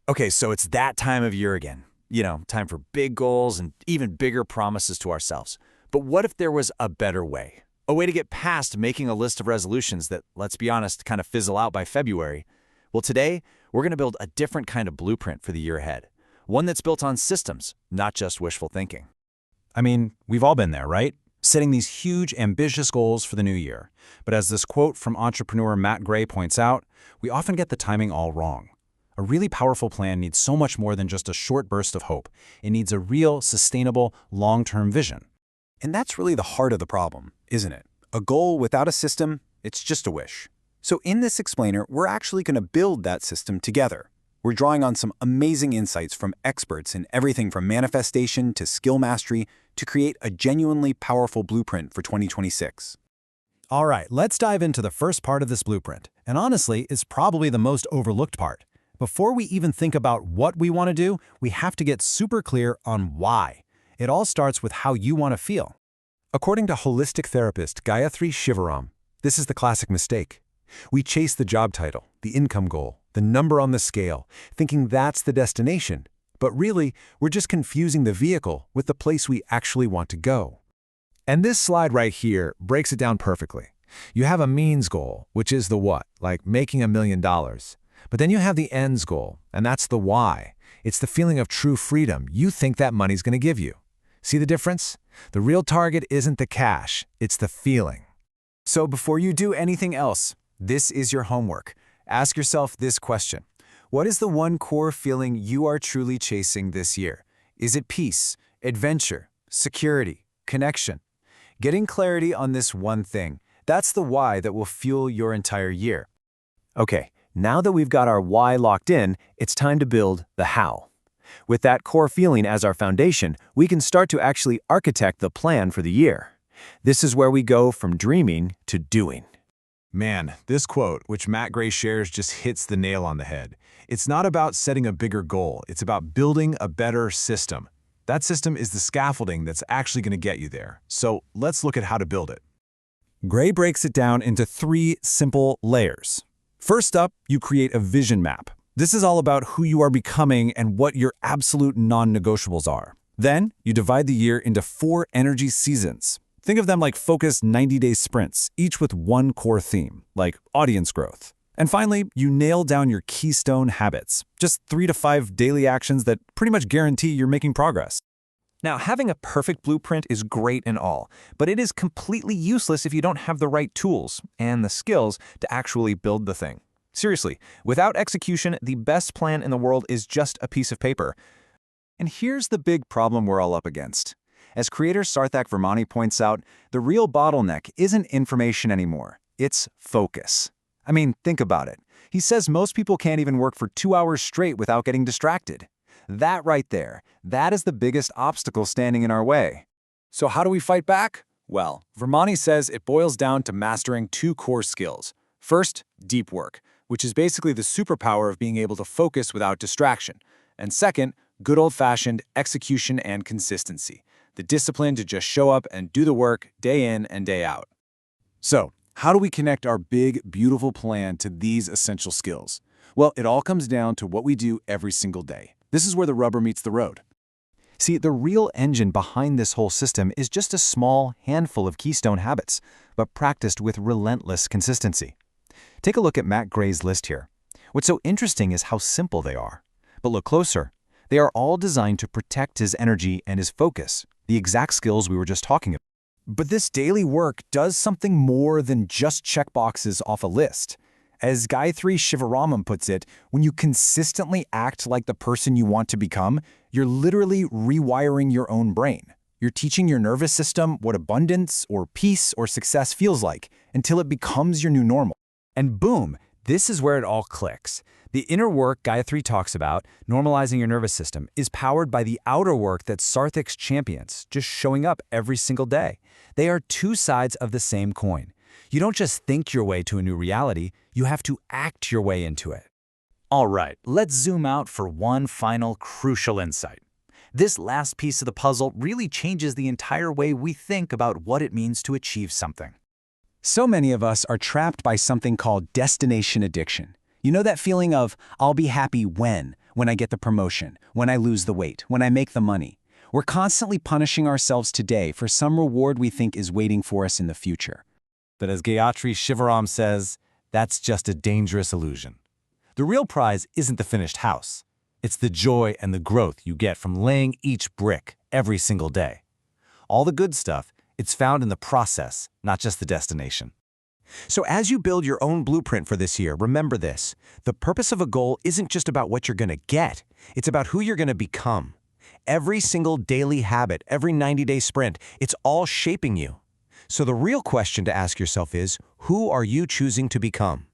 Okay, so it's that time of year again. Time for big goals and even bigger promises to ourselves. But what if there was a better way? A way to get past making a list of resolutions that, let's be honest, kind of fizzle out by February? Well, today, we're going to build a different kind of blueprint for the year ahead. One that's built on systems, not just wishful thinking. I mean, we've all been there, right? Setting these huge, ambitious goals for the new year. But as this quote from entrepreneur Matt Gray points out, we often get the timing all wrong. A really powerful plan needs so much more than just a short burst of hope. It needs a real, sustainable, long-term vision. And that's really the heart of the problem, isn't it? A goal without a system, it's just a wish. So in this explainer, we're actually going to build that system together. We're drawing on some amazing insights from experts in everything from manifestation to skill mastery to create a genuinely powerful blueprint for 2026. All right, let's dive into the first part of this blueprint. And honestly, it's probably the most overlooked part. Before we even think about what we want to do, we have to get super clear on why. It all starts with how you want to feel. According to holistic therapist Gayatri Shivaram, this is the classic mistake. We chase the job title, the income goal, the number on the scale, thinking that's the destination. But really, we're just confusing the vehicle with the place we actually want to go. And this slide right here breaks it down perfectly. You have a means goal, which is the what, like making $1 million. But then you have the ends goal, and that's the why. It's the feeling of true freedom you think that money's going to give you. See the difference? The real target isn't the cash, it's the feeling. So before you do anything else, this is your homework. Ask yourself this question. What is the one core feeling you are truly chasing this year? Is it peace, adventure, security, connection? Getting clarity on this one thing, that's the why that will fuel your entire year. Okay, now that we've got our why locked in, it's time to build the how. With that core feeling as our foundation, we can start to actually architect the plan for the year. This is where we go from dreaming to doing. Man, this quote, which Matt Gray shares, just hits the nail on the head. It's not about setting a bigger goal. It's about building a better system. That system is the scaffolding that's actually going to get you there. So let's look at how to build it. Gray breaks it down into 3 simple layers. First up, you create a vision map. This is all about who you are becoming and what your absolute non-negotiables are. Then, you divide the year into 4 energy seasons. Think of them like focused 90-day sprints, each with one core theme, like audience growth. And finally, you nail down your keystone habits, just 3 to 5 daily actions that pretty much guarantee you're making progress. Now, having a perfect blueprint is great and all, but it is completely useless if you don't have the right tools and the skills to actually build the thing. Seriously, without execution, the best plan in the world is just a piece of paper. And here's the big problem we're all up against. As creator Sarthak Vermani points out, the real bottleneck isn't information anymore. It's focus. I mean, think about it. He says most people can't even work for 2 hours straight without getting distracted. That right there, that is the biggest obstacle standing in our way. So how do we fight back? Well, Vermani says it boils down to mastering 2 core skills. First, deep work, which is basically the superpower of being able to focus without distraction. And second, good old-fashioned execution and consistency, the discipline to just show up and do the work day in and day out. So, how do we connect our big, beautiful plan to these essential skills? Well, it all comes down to what we do every single day. This is where the rubber meets the road. See, the real engine behind this whole system is just a small handful of keystone habits, but practiced with relentless consistency. Take a look at Matt Gray's list here. What's so interesting is how simple they are. But look closer. They are all designed to protect his energy and his focus, the exact skills we were just talking about. But this daily work does something more than just check boxes off a list. As Gayatri Shivaram puts it, when you consistently act like the person you want to become, you're literally rewiring your own brain. You're teaching your nervous system what abundance or peace or success feels like until it becomes your new normal. And boom, this is where it all clicks. The inner work Gayatri talks about, normalizing your nervous system, is powered by the outer work that Sarthak's champions, just showing up every single day. They are 2 sides of the same coin. You don't just think your way to a new reality, you have to act your way into it. All right, let's zoom out for one final crucial insight. This last piece of the puzzle really changes the entire way we think about what it means to achieve something. So many of us are trapped by something called destination addiction. You know that feeling of, I'll be happy when when I get the promotion, when I lose the weight, when I make the money. We're constantly punishing ourselves today for some reward we think is waiting for us in the future. But as Gayatri Shivaram says, that's just a dangerous illusion. The real prize isn't the finished house. It's the joy and the growth you get from laying each brick every single day. All the good stuff, it's found in the process, not just the destination. So as you build your own blueprint for this year, remember this. The purpose of a goal isn't just about what you're going to get. It's about who you're going to become. Every single daily habit, every 90-day sprint, it's all shaping you. So the real question to ask yourself is, who are you choosing to become?